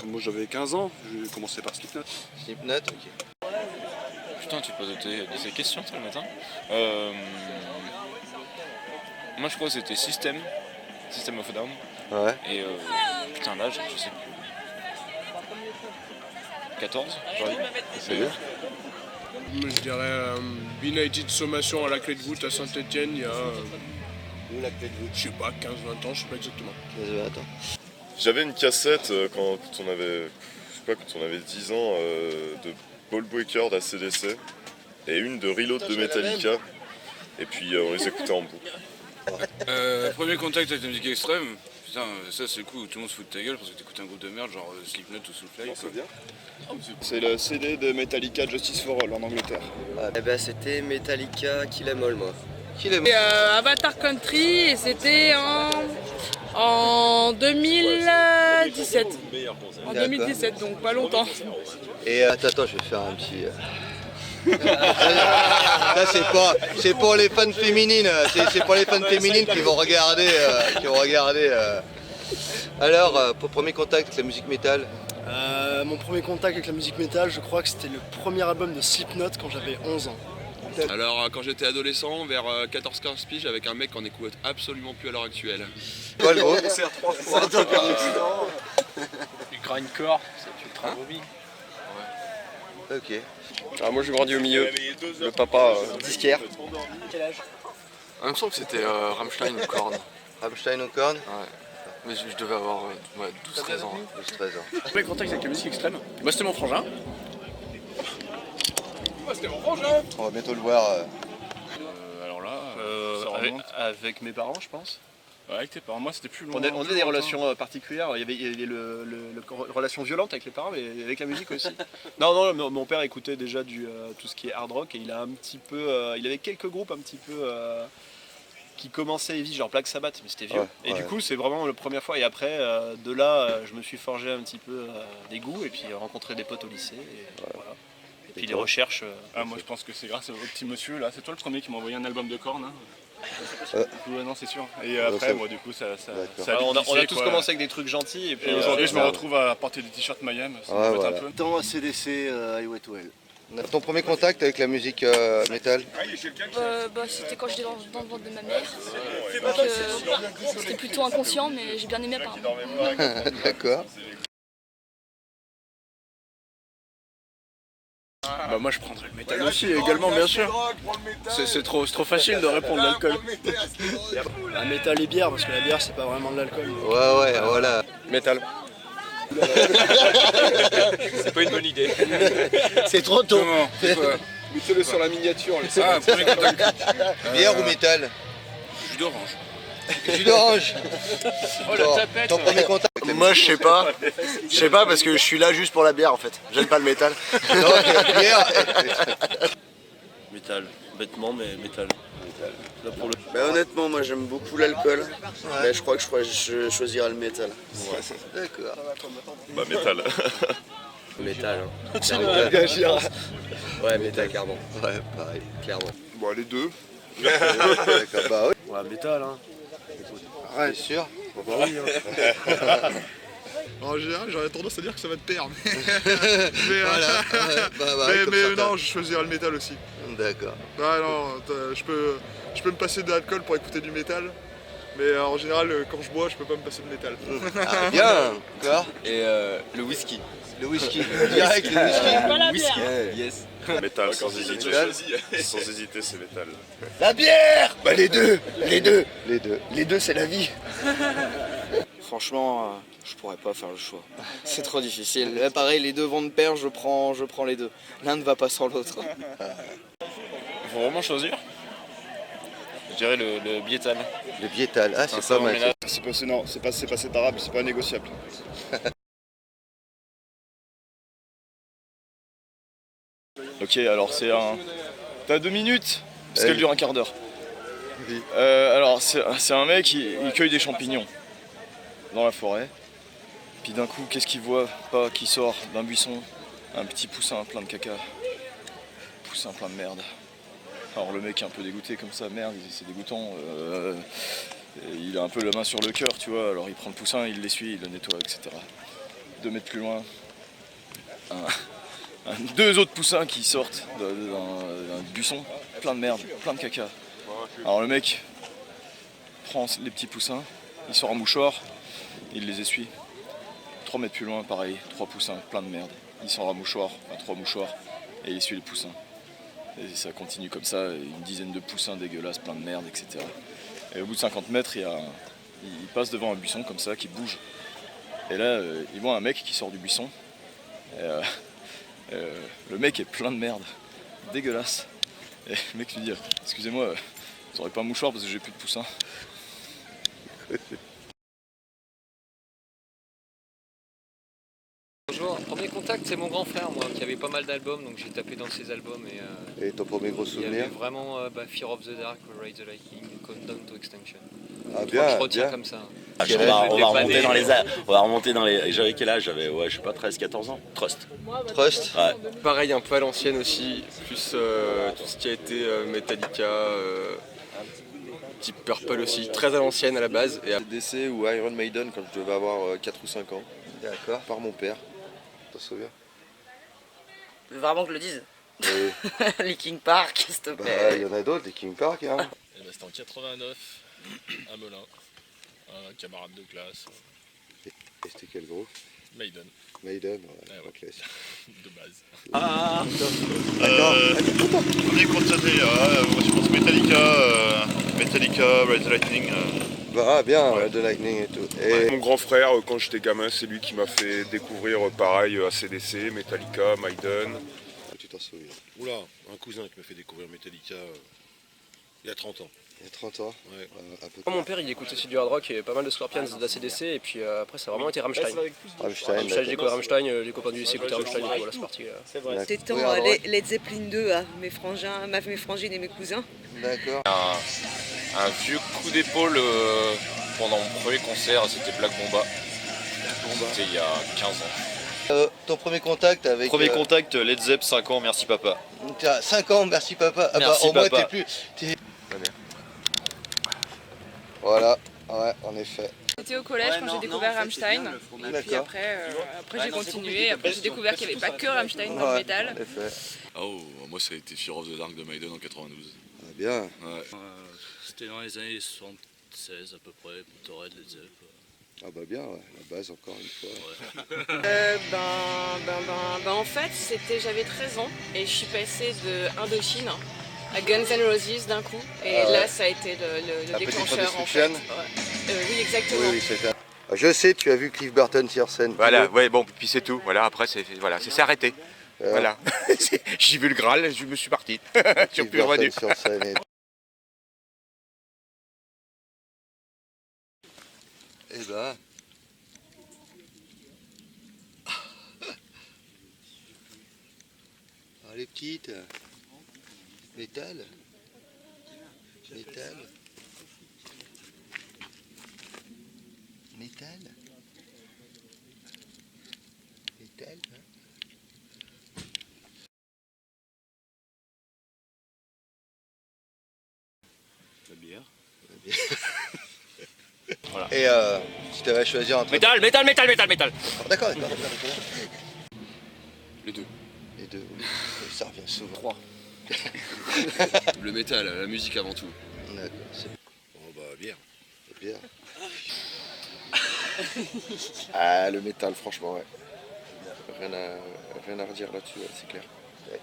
Moi j'avais 15 ans, j'ai commencé par Slipknot. Slipknot, ok. Putain, tu poses de ces questions toi le matin. Moi je crois que c'était System of a Down. Ouais. Et putain l'âge, je sais plus. 14, j'aurais dit. C'est bien. Moi, je dirais Benighted Sommation à la clé de voûte à Saint-Etienne il y a, La clé de voûte. je sais pas, 15-20 ans, je sais pas exactement. Attends. J'avais une cassette quand on avait, je sais pas, quand on avait 10 ans de Ball Breaker d'ACDC et une de Reload de Metallica. Et puis on les écoutait en boucle. Premier contact avec la musique extrême, putain, ça c'est le coup où tout le monde se fout de ta gueule parce que t'écoutes un groupe de merde genre Slipknot ou Soulfly. C'est le CD de Metallica Justice for All en Angleterre. Eh ben c'était Metallica Kill 'Em All, moi. Kill 'Em All. Et, Avatar Country et c'était en 2017. En 2017, donc pas longtemps. Et attends, je vais faire un petit. Ça c'est pour les fans féminines. C'est pour les fans féminines qui vont regarder. Alors, pour premier contact avec la musique métal. Mon premier contact avec la musique métal, je crois que c'était le premier album de Slipknot quand j'avais 11 ans. Alors quand j'étais adolescent, vers 14-15 piges, avec un mec qu'on écoute absolument plus à l'heure actuelle. Quoi le gros? Du grindcore, c'est ultra hobby. Ok. Alors moi j'ai grandi au milieu, le papa disquaire. Il me semble que c'était Rammstein ou Korn. Rammstein ou Korn? Ouais. Mais je devais avoir 12-13 ans. 12-13 ans. Premier contact avec la musique extrême, moi c'était mon frangin. On va bientôt le voir. Alors là, avec mes parents, je pense. ouais, avec tes parents, moi c'était plus loin. On a des relations particulières. Il y avait le relation violente avec les parents, mais avec la musique aussi. Non, mon père écoutait déjà tout ce qui est hard rock et il a un petit peu, il avait quelques groupes un petit peu qui commençaient heavy, genre Black Sabbath, mais c'était vieux. Ouais, et ouais. du coup, c'est vraiment la première fois. Et après, de là, je me suis forgé un petit peu des goûts et puis rencontré des potes au lycée. Et voilà. Et puis les recherches. Ah, moi je pense que c'est grâce au petit monsieur là, c'est toi le premier qui m'a envoyé un album de Korn. Hein. Ouais, non, c'est sûr. Et après, moi du coup, ça a On a glissé, tous quoi. commencé avec des trucs gentils. Et puis Et aujourd'hui, je me ouais. retrouve à porter des t-shirts Mayhem. Ça Ouais, me botte un voilà. peu. Dans ACDC, Highway to Hell. Ton premier contact avec la musique métal? C'était quand j'étais dans le ventre de ma mère. Donc, c'était plutôt inconscient, mais j'ai bien aimé apparemment. D'accord. Bah moi je prendrais le métal aussi également bien sûr. C'est trop facile de répondre l'alcool. La métal et bière, parce que la bière c'est pas vraiment de l'alcool. Ouais, voilà. Métal. C'est pas une bonne idée. C'est trop tôt. Mettez-le sur la miniature. Ah, premier contact. Bière ou métal? Jus d'orange. Jus d'orange. Oh la tapette. Ton premier contact avec la Moi je sais pas. Je sais pas parce que je suis là juste pour la bière en fait. J'aime pas le métal. musique. Non, la bière. métal, bêtement, mais métal. Là pour le. Bah, honnêtement, moi j'aime beaucoup l'alcool. Mais je crois que je choisirais le métal. D'accord. Bah métal. Métal. Hein. Ouais, métal, clairement. Ouais, pareil. Clairement. Bon, les deux. D'accord, bah oui. Ouais, métal, hein. Ouais, sûr. En général, j'aurais tendance à dire que ça va te perdre. Voilà. Mais non, je choisirais le métal aussi. D'accord. Ah non, je peux me passer de l'alcool pour écouter du métal. Mais en général, quand je bois, je peux pas me passer de métal. Ah, bien. D'accord. Et le whisky. Le whisky. Direct, le whisky. Pas la bière. Yes. Métal sans hésiter. Sans hésiter, c'est métal. La bière. Bah les deux. Les deux. Les deux c'est la vie. Franchement, je pourrais pas faire le choix. C'est trop difficile. Là, pareil, les deux vont de pair, je prends les deux. L'un ne va pas sans l'autre. Faut vraiment choisir. Je dirais le biétal. Le biétal. Ah, c'est Ça pas mal. emménage. C'est pas séparable, c'est pas négociable. Ok, alors c'est un. T'as 2 minutes parce qu'elle dure un quart d'heure. Oui. Alors c'est un mec, il cueille des champignons dans la forêt. Puis d'un coup, qu'est-ce qu'il voit pas qui sort d'un buisson? Un petit poussin plein de caca. Poussin plein de merde. Alors le mec est un peu dégoûté comme ça, merde, c'est dégoûtant. Il a un peu la main sur le cœur, tu vois. Alors il prend le poussin, il l'essuie, il le nettoie, etc. 2 mètres plus loin, 2 autres poussins qui sortent d'un buisson, plein de merde, plein de caca. Alors le mec prend les petits poussins, il sort un mouchoir, il les essuie. 3 mètres plus loin, pareil, 3 poussins, plein de merde. Il sort un mouchoir, 3 mouchoirs, et il essuie les poussins. Et ça continue comme ça, une dizaine de poussins dégueulasses, plein de merde, etc. Et au bout de 50 mètres, il passe devant un buisson comme ça, qui bouge. Et là, il voit un mec qui sort du buisson. Et, le mec est plein de merde, dégueulasse. Et le mec lui dit, excusez-moi, vous aurez pas un mouchoir parce que j'ai plus de poussins. Bonjour, premier contact c'est mon grand frère moi qui avait pas mal d'albums donc j'ai tapé dans ses albums Et ton premier gros il y souvenir? avait vraiment Fear of the Dark, Ride the Lightning, Countdown to Extinction. Ah bien, je retiens bien. comme ça. On va remonter dans les... J'avais quel âge? J'avais, je sais pas, 13-14 ans. Trust. Trust? Ouais. Pareil, un peu à l'ancienne aussi, plus tout ce qui a été Metallica, type Purple aussi, très à l'ancienne à la base. Et DC ou Iron Maiden quand je devais avoir 4 ou 5 ans. D'accord. Par mon père. Tu te souviens? Vraiment que je le dise. Oui. Linkin Park, s'il te plaît. Il y en a d'autres, les King Park. Hein. C'était en 89, à Melun, un camarade de classe. Et c'était quel groupe? Maiden. Maiden, ouais, classique. De base. Ah d'accord. Premier contact, moi je pense Metallica, Ride the Lightning. Ah bien, Ride the Lightning et tout. Et... Mon grand frère, quand j'étais gamin, c'est lui qui m'a fait découvrir pareil AC/DC, Metallica, Maiden. Tu t'en souviens? Oula, un cousin qui m'a fait découvrir Metallica il y a 30 ans. Il y a 30 ans? Ouais. À peu Mon père il écoute aussi du hard rock et pas mal de Scorpions, d'ACDC et puis après ça a vraiment été Rammstein. J'ai découvert Rammstein, les copains du lycée écoutaient Rammstein et voilà c'est parti. C'était Led Zeppelin 2 à mes frangines et mes cousins. D'accord. Un vieux coup d'épaule pendant mon premier concert, c'était Black Bomba. C'était il y a 15 ans. Ton premier contact avec... Premier contact, Led Zepp, 5 ans, merci papa. 5 ans, merci papa. Merci au moins papa. t'es plus... Voilà, ouais, en effet. J'étais au collège quand j'ai découvert Rammstein, et puis après j'ai continué, après j'ai découvert qu'il n'y avait pas que Rammstein dans le métal. Oh, moi ça a été Fear of the Dark de Maiden en 92. Ah bien. Ouais. C'était dans les années 76 à peu près, Motorhead, Led Zepp. Ah bah bien, ouais, la base encore une fois. En fait, j'avais 13 ans et je suis passée de Indochine à Guns N' Roses d'un coup. Et là, ça a été le déclencheur en fait. Oui, exactement. Oui, c'était... Je sais, tu as vu Cliff Burton sur scène. Voilà, ouais, bon, puis c'est tout. Voilà, après, c'est arrêté. Voilà. J'ai vu le Graal, je me suis parti. Je suis plus revenu. Sur scène et ben... Ah, les petites... Métal. Métal. Métal. Métal, hein. La bière. La bière. Voilà. Et si tu avais à choisir entre... Métal. Oh, d'accord. Les deux. Les deux, oui. Ça revient souvent. 3. Le métal, la musique avant tout. D'accord. Oh bah bière. La bière. Ah le métal franchement ouais. Rien à redire là-dessus, ouais, c'est clair. Ouais.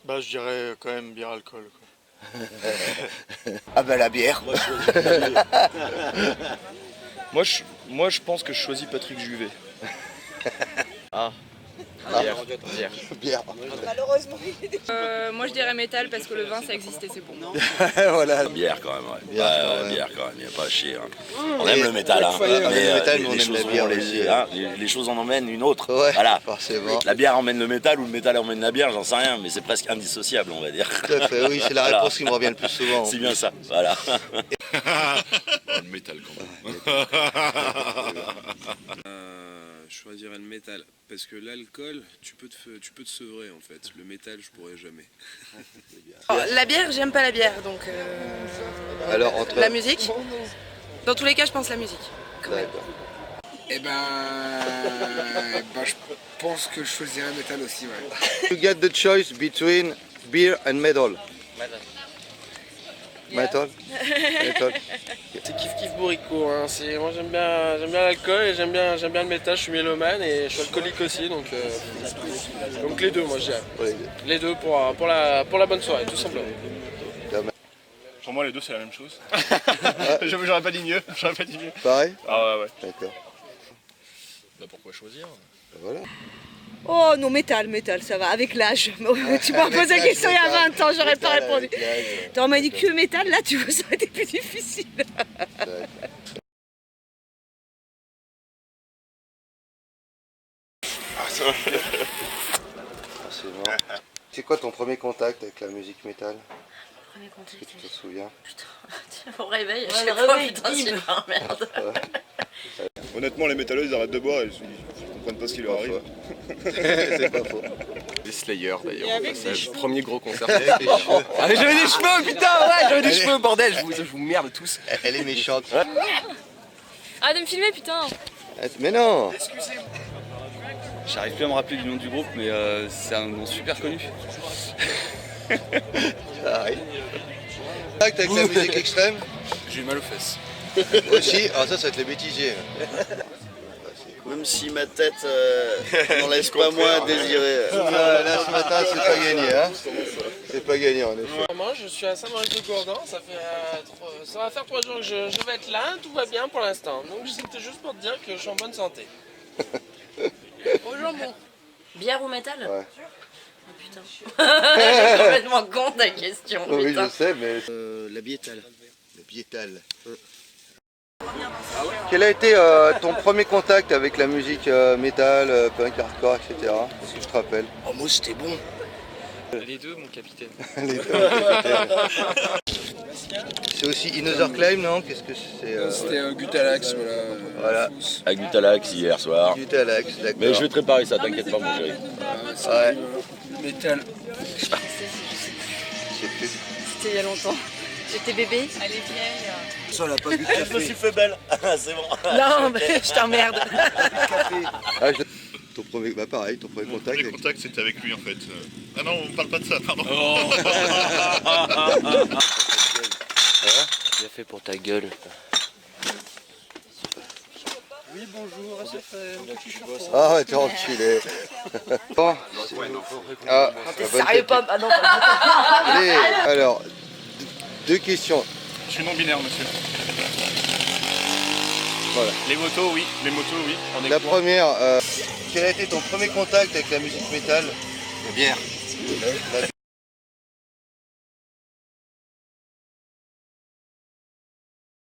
Bah je dirais quand même bière alcool quoi. Ah bah la bière. Moi je pense que je choisis Patrick Juvet. Bière. Malheureusement. Moi je dirais métal parce que le vin ça existait, c'est bon. Voilà. Bière quand même, ouais. Bière quand même, il n'y a pas à chier. Hein. On Et aime le métal, hein. on aime le métal, mais on aime la bière aussi. Les choses en emmènent une autre. Ouais, voilà. forcément. La bière emmène le métal ou le métal emmène la bière, j'en sais rien, mais c'est presque indissociable, on va dire. Tout à fait, oui, c'est la réponse qui me revient le plus souvent. C'est bien ça, voilà. Le métal quand même. Je choisirais le métal, parce que l'alcool, tu peux te sevrer en fait. Le métal, je pourrais jamais. La bière, j'aime pas la bière, donc Alors, entre... la musique. Dans tous les cas, je pense la musique. D'accord. Eh ben, je pense que je choisirais métal aussi, ouais. You get the choice between beer and metal. Metal. Metal. C'est kiff bourricot, hein. Moi j'aime bien l'alcool et j'aime bien le métal, je suis mélomane et je suis alcoolique aussi, donc les deux moi je dirais. Les deux pour la bonne soirée, tout simplement. Pour moi les deux c'est la même chose. J'aurais pas dit mieux. Pareil. Ah ouais. D'accord. Bah pourquoi choisir? Voilà. Oh non, métal, ça va, avec l'âge. Tu m'as posé la question il y a 20 ans, j'aurais pas répondu. On m'a dit que métal, là tu vois, ça aurait été plus difficile. C'est quoi ton premier contact avec la musique métal? Premier contact. Est-ce que tu te souviens? Putain, au réveil, je sais pas, putain, c'est pas merde. Honnêtement, les métalleux, ils arrêtent de boire et ils comprennent pas ce qui leur arrive. C'est pas faux. Les Slayer d'ailleurs, c'est cheveux. le premier gros concert. Ah mais j'avais des cheveux, putain, ouais, j'avais des cheveux, bordel, je vous merde tous. Elle est méchante. Ah, de me filmer, putain. Mais non. J'arrive plus à me rappeler du nom du groupe, mais c'est un nom super connu. Pareil. Contact avec la musique extrême? J'ai eu mal aux fesses. Aussi, alors ça va être les bêtisiers. Même si ma tête n'en laisse pas moins à désirer. Là ce matin c'est pas gagné, hein. C'est pas gagné en effet. Moi je suis à Saint-Maurice-de-Gourdon, ça va faire 3 jours que je vais être là, tout va bien pour l'instant. Donc c'était juste pour te dire que je suis en bonne santé. Au jambon. Bière ou métal? Ouais. Oh putain. J'ai complètement con ta question. Oui putain. je sais mais... La biétale. La biétale. Quel a été ton premier contact avec la musique métal, punk, hardcore, etc. Est-ce que tu te rappelles? Oh moi c'était bon. Les deux, mon capitaine. Les deux, mon capitaine. C'est aussi Another Climb, non? Qu'est-ce que c'est? C'était Gutalax, voilà. À Gutalax hier soir. Gutalax, d'accord. Mais je vais te préparer ça, t'inquiète pas mon chéri. Ouais. Métal. Je sais plus. C'était il y a longtemps. J'étais bébé. Elle est vieille. Ça, elle a pas bu de café. Je me suis fait belle. C'est bon. Non, mais je t'emmerde. Ah, ton premier, bah pareil, ton premier contact. Mon premier contact c'était avec lui en fait. Ah non, on parle pas de ça, pardon. Bien fait pour ta gueule. Oui bonjour, SFM. Ah ouais, t'es enculé. Bon. Ah, T'es sérieux pas? Ah non, pas allez, alors, deux questions. Je suis non binaire monsieur. Voilà. Les motos oui, on est La court. première, quel a été ton premier contact avec la musique métal? La bière. La